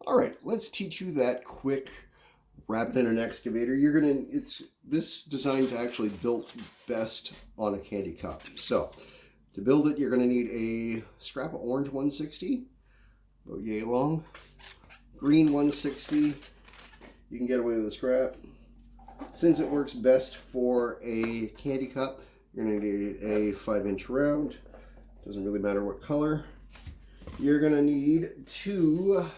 All right, let's teach you that quick rabbit in an excavator. This design's actually built best on a candy cup. So to build it, you're gonna need a scrap of orange 160, about yay long, green 160. You can get away with a scrap. Since it works best for a candy cup, you're gonna need a 5-inch round. Doesn't really matter what color. You're gonna need two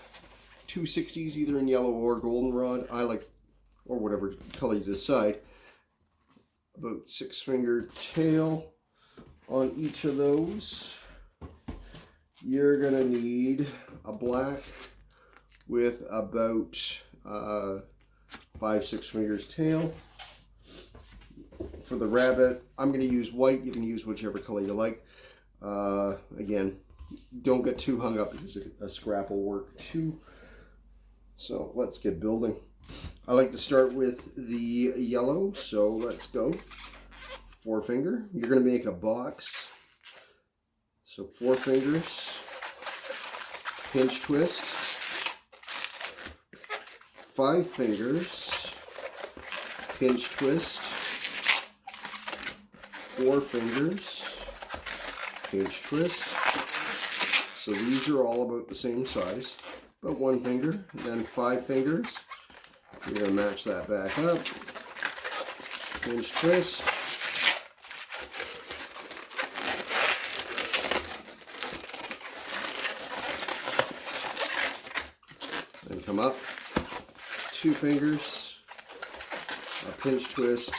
260s, either in yellow or goldenrod. I like, or whatever color you decide. About 6-finger tail on each of those. You're gonna need a black with about 5-6 fingers tail. For the rabbit, I'm gonna use white. You can use whichever color you like. Again, don't get too hung up because a scrap will work too. So let's get building. I like to start with the yellow, so let's go. 4-finger. You're going to make a box. So 4 fingers. Pinch twist. 5 fingers. Pinch twist. 4 fingers. Pinch twist. So these are all about the same size. About 1 finger, then 5 fingers. You're going to match that back up. Pinch twist. Then come up. 2 fingers. A pinch twist.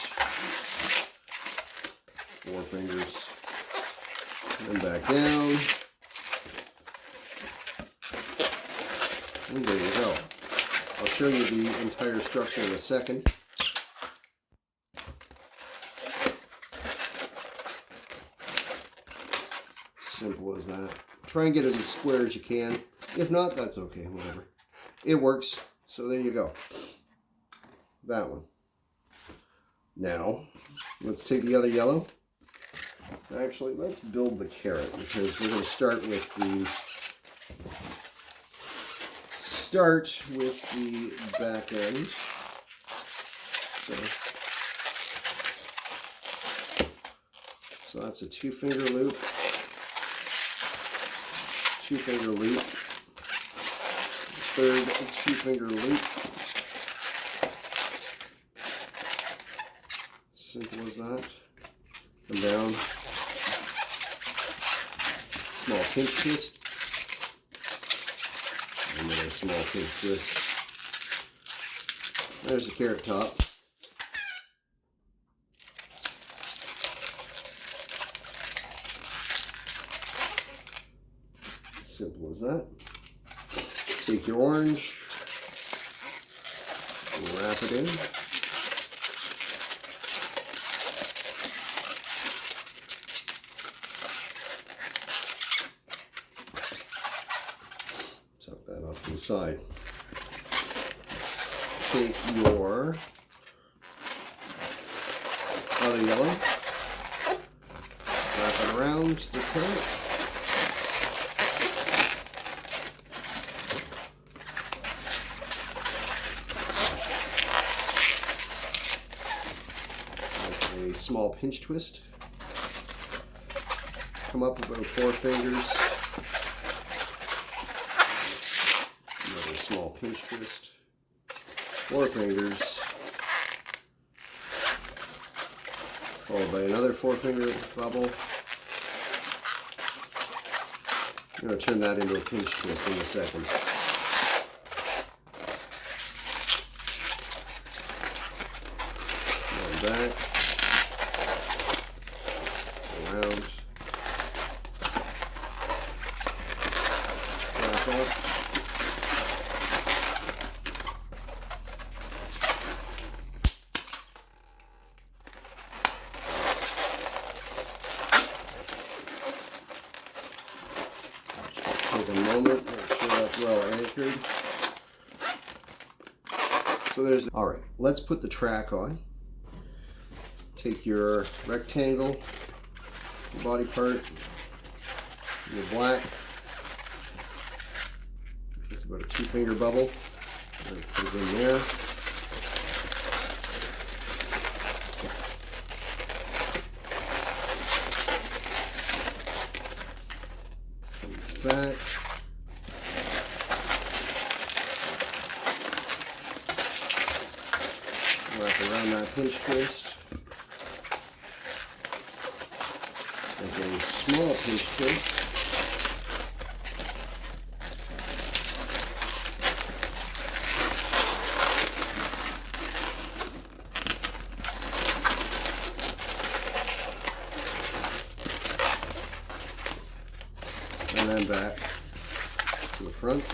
4 fingers. And back down. And there you go. I'll show you the entire structure in a second. Simple as that. Try and get it as square as you can. If not, that's okay, whatever. It works. So there you go. That one. Now, let's take the other yellow. Actually, let's build the carrot because we're going to start with the back end. So that's a 2-finger loop, 2-finger loop, third 2-finger loop. Simple as that. Come down. Small pinch twist. Another small pinch twist. There's the carrot top. Simple as that. Take your orange and wrap it in. Tuck that off to the side. Take your other yellow, wrap it around the carrot. With a small pinch twist. Come up about 4 fingers. Another small pinch twist. 4 fingers, followed by another 4-finger bubble. I'm going to turn that into a pinch twist in a second. Going back, around, wrap up. Take a moment, make sure that's well anchored. So there's, all right, let's put the track on. Take your rectangle, your body part, your black, It's about a 2-finger bubble. I'm going to put it in there. Back. Wrap around that pinch twist. Make a small pinch twist. And then back to the front.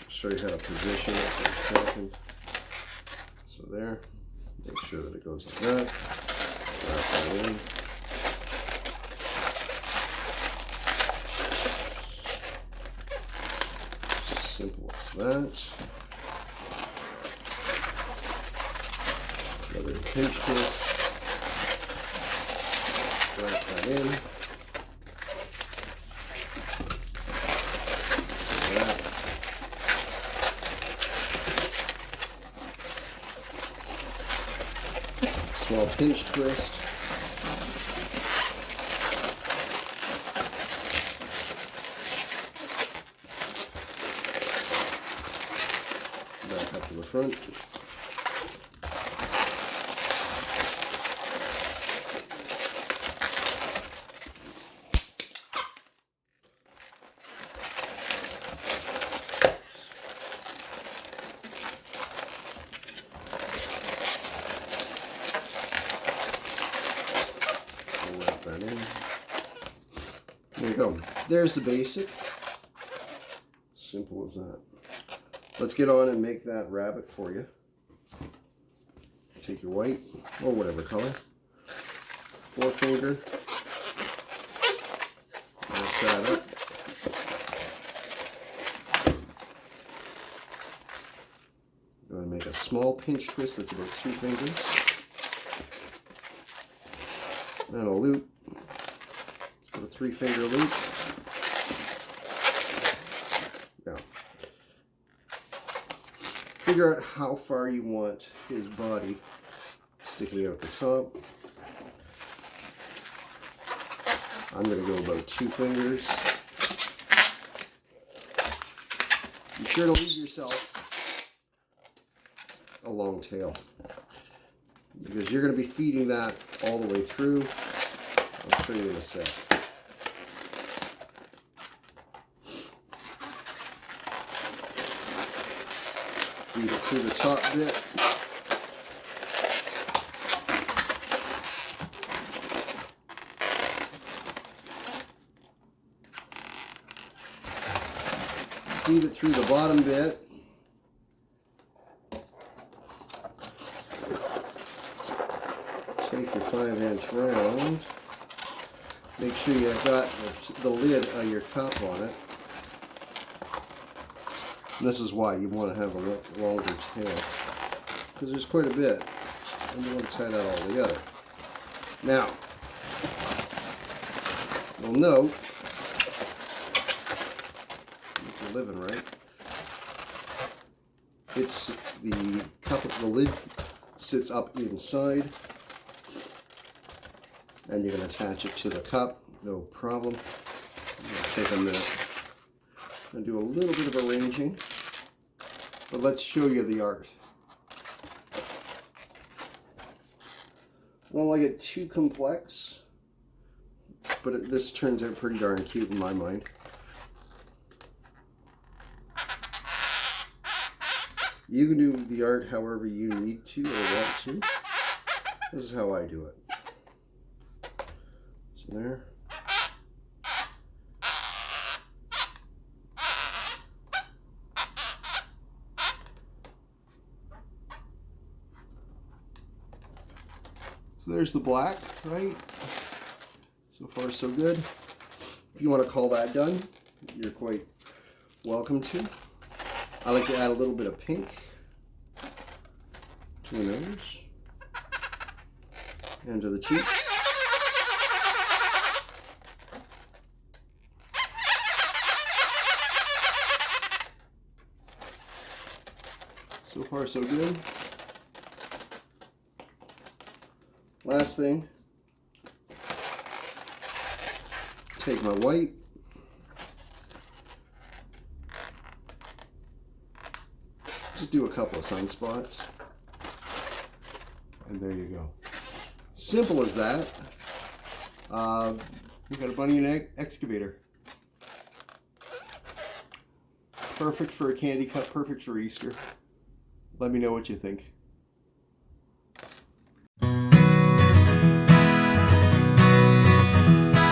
Show you how to position it for a second. So there. Make sure that it goes like that. Wrap that in. Simple as that. Another pinch twist. Wrap that in. Like that. Small pinch twist. Back up to the front. That in. There you go. There's the basic. Simple as that. Let's get on and make that rabbit for you. Take your white or whatever color. 4-finger. Lift that up. I'm going to make a small pinch twist that's about 2 fingers. And a loop. Let's put a 3-finger loop. Now, figure out how far you want his body sticking out the top. I'm going to go about 2 fingers. Be sure to leave yourself a long tail, because you're going to be feeding that all the way through. I'll show you in a sec. Feed it through the top bit. Feed it through the bottom bit. Take your 5-inch round. Make sure you've got the lid of your cup on it. And this is why you want to have a longer tail, because there's quite a bit, and you want to tie that all together. Now, you'll note, if you're living right, it's the cup, the lid sits up inside. And you're going to attach it to the cup, no problem. I'm going to take a minute and do a little bit of arranging, but let's show you the art. I don't like it too complex, but this turns out pretty darn cute in my mind. You can do the art however you need to or want to. This is how I do it. There. So there's the black, right? So far, so good. If you want to call that done, you're quite welcome to. I like to add a little bit of pink to the nose and to the cheeks. So far, so good. Last thing, take my white, just do a couple of sunspots, and there you go. Simple as that. We got a bunny and egg excavator. Perfect for a candy cup, perfect for Easter. Let me know what you think.